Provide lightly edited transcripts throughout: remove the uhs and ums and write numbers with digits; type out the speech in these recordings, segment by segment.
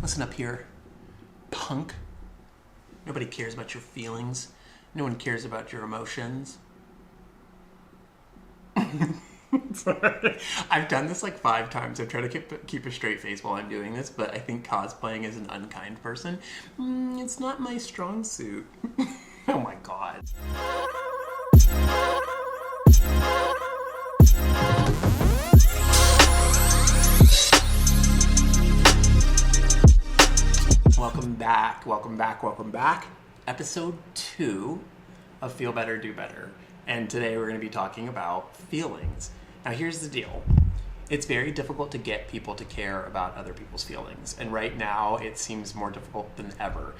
Listen up here, punk. Nobody cares about your feelings. No one cares about your emotions. I've done this like 5 times. I've tried to keep a straight face while I'm doing this, but I think cosplaying as an unkind person, it's not my strong suit. Oh my god. Welcome back. Episode 2 of Feel Better, Do Better. And today we're going to be talking about feelings. Now here's the deal. It's very difficult to get people to care about other people's feelings. And right now it seems more difficult than ever.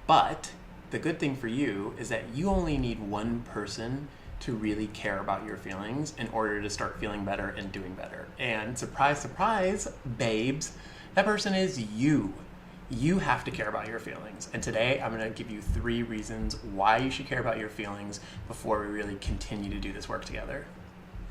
But the good thing for you is that you only need one person to really care about your feelings in order to start feeling better and doing better. And surprise, surprise, babes, that person is you. You have to care about your feelings. And today I'm going to give you 3 reasons why you should care about your feelings before we really continue to do this work together.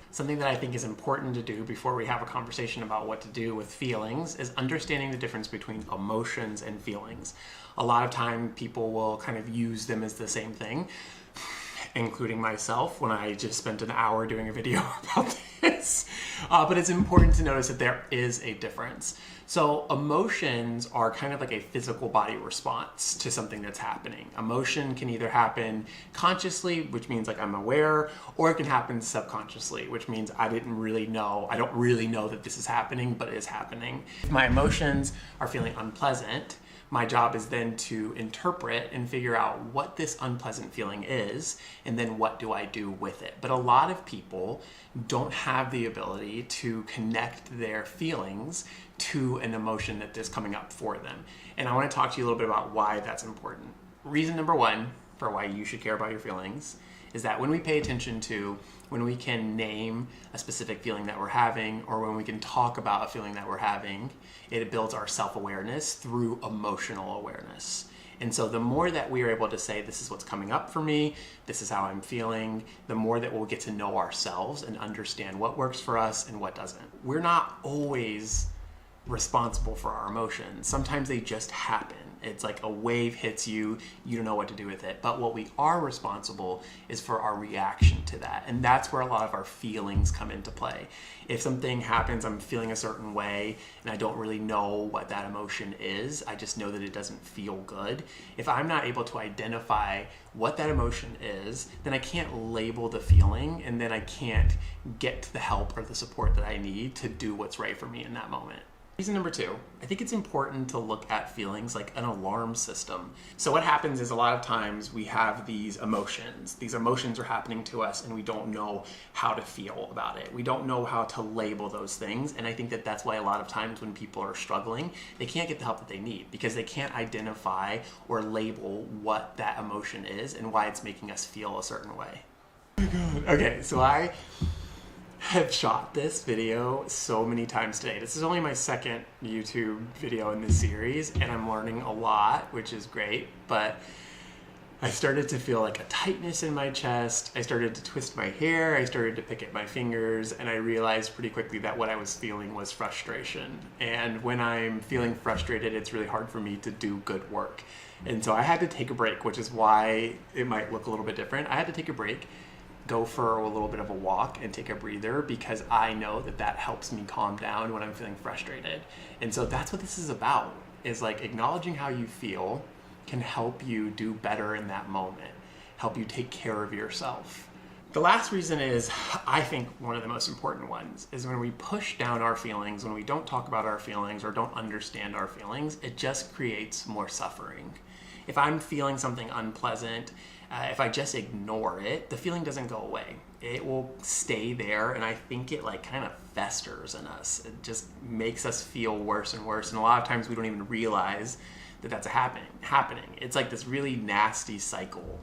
Something that I think is important to do before we have a conversation about what to do with feelings is understanding the difference between emotions and feelings. A lot of time people will kind of use them as the same thing, including myself when I just spent an hour doing a video about this. But it's important to notice that there is a difference. So emotions are kind of like a physical body response to something that's happening. Emotion can either happen consciously, which means like I'm aware, or it can happen subconsciously, which means I don't really know that this is happening, but it is happening. If my emotions are feeling unpleasant, my job is then to interpret and figure out what this unpleasant feeling is, and then what do I do with it. But a lot of people don't have the ability to connect their feelings to an emotion that is coming up for them. And I want to talk to you a little bit about why that's important. Reason number 1 for why you should care about your feelings is that when we pay attention to, when we can name a specific feeling that we're having, or when we can talk about a feeling that we're having, it builds our self-awareness through emotional awareness. And so the more that we are able to say, this is what's coming up for me, this is how I'm feeling, the more that we'll get to know ourselves and understand what works for us and what doesn't. We're not always responsible for our emotions. Sometimes they just happen. It's like a wave hits you, you don't know what to do with it. But what we are responsible is for our reaction to that. And that's where a lot of our feelings come into play. If something happens, I'm feeling a certain way, and I don't really know what that emotion is, I just know that it doesn't feel good. If I'm not able to identify what that emotion is, then I can't label the feeling, and then I can't get the help or the support that I need to do what's right for me in that moment. Reason number 2, I think it's important to look at feelings like an alarm system. So what happens is a lot of times we have these emotions. These emotions are happening to us and we don't know how to feel about it. We don't know how to label those things. And I think that that's why a lot of times when people are struggling, they can't get the help that they need because they can't identify or label what that emotion is and why it's making us feel a certain way. Oh my God. Okay, so I have shot this video so many times today. This is only my 2nd YouTube video in this series, and I'm learning a lot, which is great, but I started to feel like a tightness in my chest. I started to twist my hair. I started to pick at my fingers, and I realized pretty quickly that what I was feeling was frustration. And when I'm feeling frustrated, it's really hard for me to do good work. And so I had to take a break, which is why it might look a little bit different. I had to take a break, go for a little bit of a walk and take a breather, because I know that that helps me calm down when I'm feeling frustrated. And so that's what this is about, is like acknowledging how you feel can help you do better in that moment, help you take care of yourself. The last reason is, I think one of the most important ones, is when we push down our feelings, when we don't talk about our feelings or don't understand our feelings, it just creates more suffering. If I'm feeling something unpleasant, if I just ignore it, the feeling doesn't go away. It will stay there, and I think it like kind of festers in us. It just makes us feel worse and worse, and a lot of times we don't even realize that that's happening. It's like this really nasty cycle.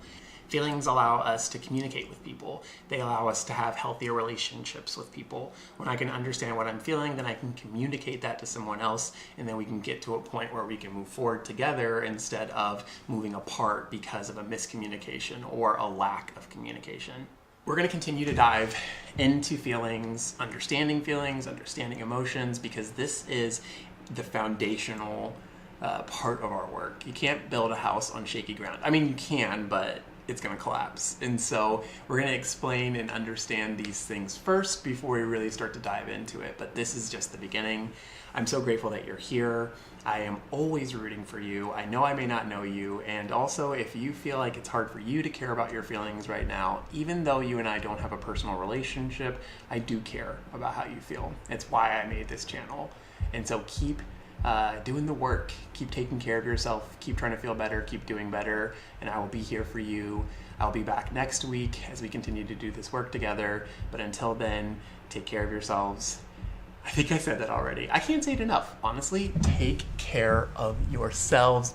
Feelings allow us to communicate with people. They allow us to have healthier relationships with people. When I can understand what I'm feeling, then I can communicate that to someone else, and then we can get to a point where we can move forward together instead of moving apart because of a miscommunication or a lack of communication. We're going to continue to dive into feelings, understanding emotions, because this is the foundational part of our work. You can't build a house on shaky ground. I mean, you can, but it's going to collapse. And so we're going to explain and understand these things first before we really start to dive into it. But this is just the beginning. I'm so grateful that you're here. I am always rooting for you. I know I may not know you. And also, if you feel like it's hard for you to care about your feelings right now, even though you and I don't have a personal relationship, I do care about how you feel. It's why I made this channel. And so keep doing the work, keep taking care of yourself, keep trying to feel better, keep doing better, and I will be here for you. I'll be back next week as we continue to do this work together. But until then, take care of yourselves. I think I said that already. I can't say it enough. Honestly, take care of yourselves.